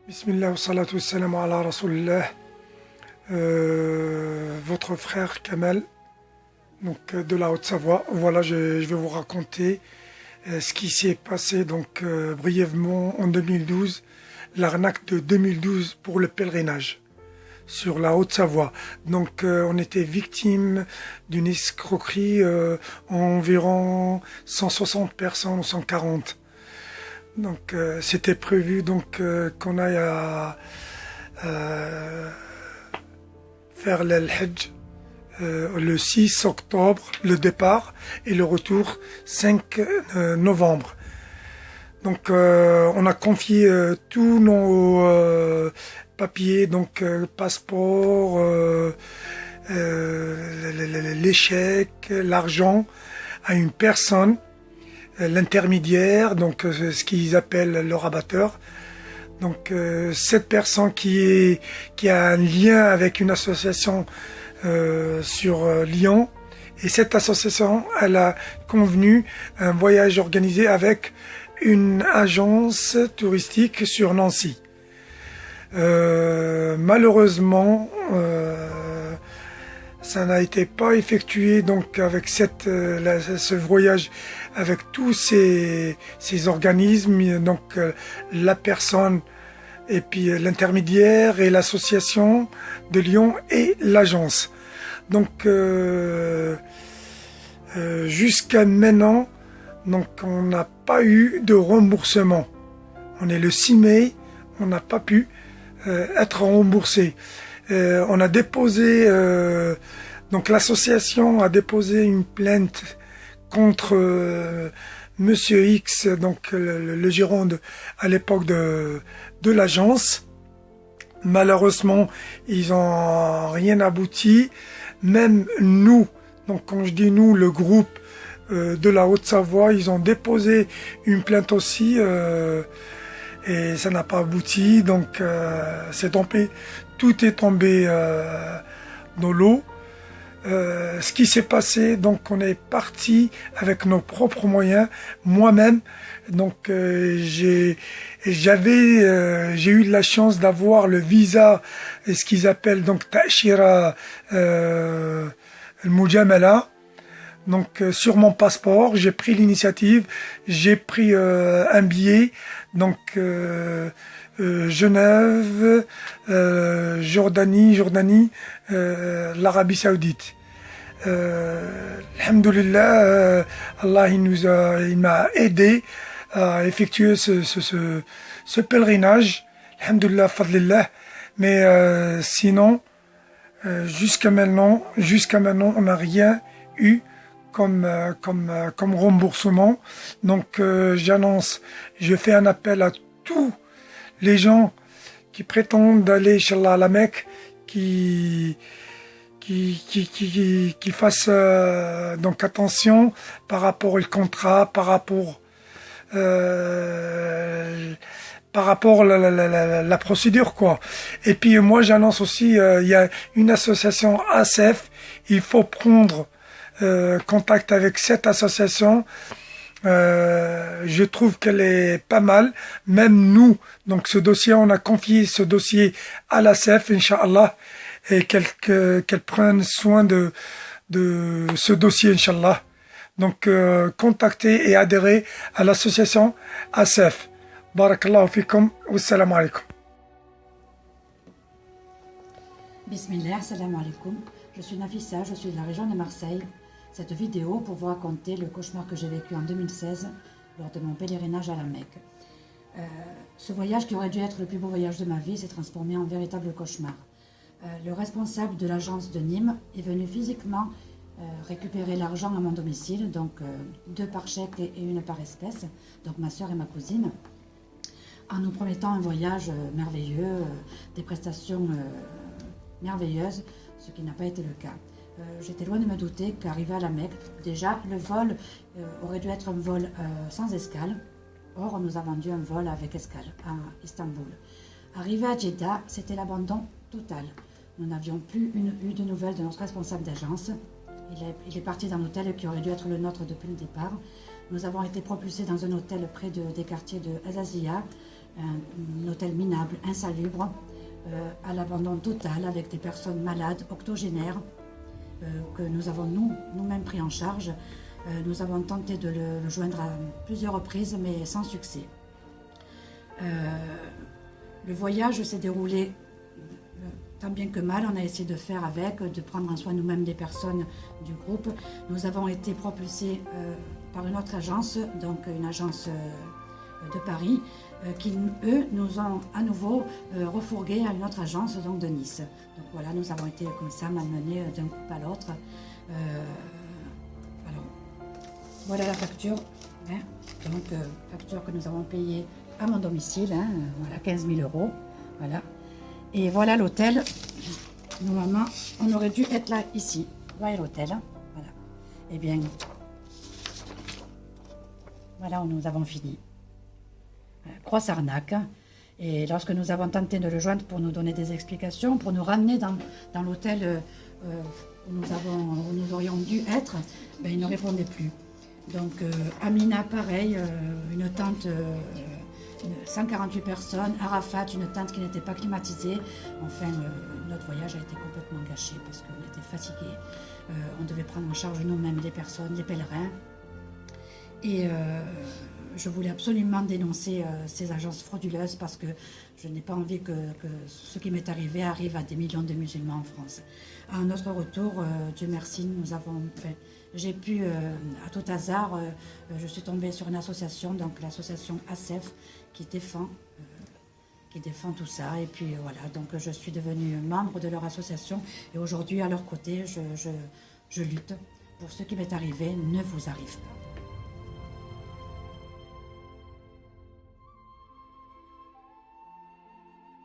Bismillah wa salatu wa salam ala Rasulillah. Votre frère Kamel, donc de la Haute-Savoie. Voilà, je vais vous raconter ce qui s'est passé donc brièvement en 2012, l'arnaque de 2012 pour le pèlerinage sur la Haute-Savoie. Donc on était victime d'une escroquerie environ 160 personnes ou 140. Donc c'était prévu donc qu'on aille à faire l'Hajj le 6 octobre, le départ, et le retour 5 novembre. Donc on a confié tous nos papiers, donc passeport, les chèques, l'argent, à une personne, l'intermédiaire, donc ce qu'ils appellent le rabatteur. Donc cette personne qui a un lien avec une association sur Lyon, et cette association, elle a convenu un voyage organisé avec une agence touristique sur Nancy. Malheureusement, ça n'a été pas effectué donc avec ce voyage avec tous ces organismes, donc la personne et puis l'intermédiaire et l'association de Lyon et l'agence. Donc jusqu'à maintenant, donc on n'a pas eu de remboursement. On est le 6 mai, on n'a pas pu être remboursé. On a déposé, donc l'association a déposé une plainte contre Monsieur X, donc le gérant à l'époque de l'agence. Malheureusement, ils n'ont rien abouti. Même nous, donc quand je dis nous, le groupe de la Haute-Savoie, ils ont déposé une plainte aussi et ça n'a pas abouti. Donc c'est tombé, tout est tombé dans l'eau. Ce qui s'est passé, donc on est parti avec nos propres moyens. Moi-même, donc j'ai eu la chance d'avoir le visa, ce qu'ils appellent donc Ta'shira al-Mujamala. Donc sur mon passeport, j'ai pris l'initiative, j'ai pris un billet, donc Genève, Jordanie, l'Arabie Saoudite. Alhamdulillah, Allah il m'a aidé à effectuer ce pèlerinage. Alhamdulillah, fadlillah. Mais sinon, jusqu'à maintenant, on n'a rien eu comme remboursement. Donc j'annonce, je fais un appel à tous les gens qui prétendent aller, Inch'Allah, à la Mecque, qui fassent donc attention par rapport au contrat, par rapport la procédure, quoi. Et puis moi j'annonce aussi, il y a une association ASEF, il faut prendre contact avec cette association. Je trouve qu'elle est pas mal. Même nous, donc ce dossier, on a confié ce dossier à l'ASEF, Inch'Allah, et qu'elle prenne soin de ce dossier, Inch'Allah. Donc contactez et adhérez à l'association ASEF. Barakallahu fikum, wassalamu alaikum. Bismillah, salam alaikum. Je suis Nafissa, je suis de la région de Marseille. Cette vidéo pour vous raconter le cauchemar que j'ai vécu en 2016 lors de mon pèlerinage à la Mecque. Ce voyage qui aurait dû être le plus beau voyage de ma vie s'est transformé en véritable cauchemar. Le responsable de l'agence de Nîmes est venu physiquement récupérer l'argent à mon domicile, donc 2 par chèque et 1 par espèce, donc ma soeur et ma cousine, en nous promettant un voyage merveilleux, des prestations merveilleuses, ce qui n'a pas été le cas. J'étais loin de me douter qu'arrivé à la Mecque, déjà le vol aurait dû être un vol sans escale. Or, on nous a vendu un vol avec escale à Istanbul. Arrivé à Jeddah, c'était l'abandon total. Nous n'avions plus eu de nouvelles de notre responsable d'agence. Il est parti d'un hôtel qui aurait dû être le nôtre depuis le départ. Nous avons été propulsés dans un hôtel près des quartiers de Azazia, un hôtel minable, insalubre, à l'abandon total, avec des personnes malades, octogénaires, que nous avons nous-mêmes pris en charge. Nous avons tenté de le joindre à plusieurs reprises, mais sans succès. Le voyage s'est déroulé tant bien que mal. On a essayé de faire avec, de prendre en soin nous-mêmes des personnes du groupe. Nous avons été propulsés par une autre agence, donc une agence de Paris, qui, eux, nous ont à nouveau refourgués à une autre agence, donc de Nice. Donc voilà, nous avons été comme ça malmenés d'un groupe à l'autre. Alors, voilà la facture. Hein. Donc, facture que nous avons payée à mon domicile, hein, voilà, 15 000 €. Voilà. Et voilà l'hôtel. Normalement, on aurait dû être là, ici. Voilà l'hôtel. Hein. Voilà. Eh bien, voilà où nous avons fini. Grosse arnaque. Et lorsque nous avons tenté de le joindre pour nous donner des explications, pour nous ramener dans l'hôtel où nous aurions dû être, ben, il ne répondait plus. Donc Amina, pareil, une tente, 148 personnes, Arafat, une tente qui n'était pas climatisée. Enfin, notre voyage a été complètement gâché parce qu'on était fatigués. On devait prendre en charge nous-mêmes les personnes, les pèlerins. Et je voulais absolument dénoncer ces agences frauduleuses parce que je n'ai pas envie que ce qui m'est arrivé arrive à des millions de musulmans en France. À notre retour, Dieu merci, j'ai pu, à tout hasard, je suis tombée sur une association, donc l'association ASEF, qui défend tout ça. Et puis voilà, donc je suis devenue membre de leur association et aujourd'hui, à leur côté, je lutte pour ce qui m'est arrivé ne vous arrive pas.